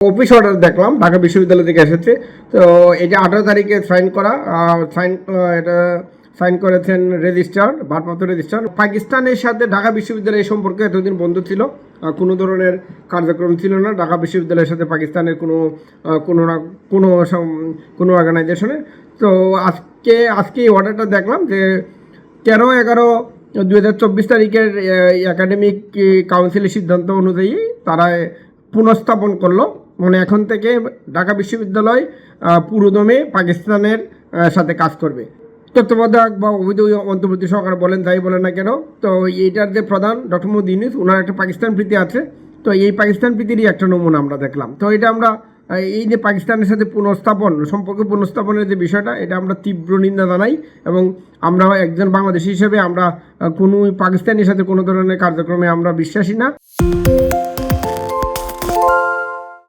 Office order দেখলাম ঢাকা বিশ্ববিদ্যালয় থেকে এসেছে। তো এটা 18 তারিখে এটা সাইন করেছেন রেজিস্ট্রার, ভারপ্রাপ্ত রেজিস্ট্রার। পাকিস্তানের সাথে ঢাকা বিশ্ববিদ্যালয়ের সম্পর্ক এতদিন বন্ধ ছিল, কোনো ধরনের কার্যক্রম ছিল না ঢাকা বিশ্ববিদ্যালয়ের সাথে পাকিস্তানের কোনো অর্গানাইজেশনে। তো আজকে এই অর্ডারটা দেখলাম যে 13/11/2024 তারিখের একাডেমিক কাউন্সিলের সিদ্ধান্ত অনুযায়ী তারা পুনঃস্থাপন করলো। মানে এখন থেকে ঢাকা বিশ্ববিদ্যালয় পুরোদমে পাকিস্তানের সাথে কাজ করবে। তত্ত্বাবধায়ক বা অবৈধ অন্তর্বর্তী সরকার বলেন যাই বলেন না কেন, তো এইটার যে প্রধান ডক্টর মোহাম্মদ ইউনূস, ওনার একটা পাকিস্তান প্রীতি আছে। তো এই পাকিস্তান প্রীতিরই একটা নমুনা আমরা দেখলাম। তো এটা আমরা এই যে পাকিস্তানের সাথে সম্পর্ক পুনঃস্থাপনের যে বিষয়টা, এটা আমরা তীব্র নিন্দা জানাই। এবং আমরা একজন বাংলাদেশি হিসেবে আমরা কোনো পাকিস্তানের সাথে কোনো ধরনের কার্যক্রমে আমরা বিশ্বাসী না।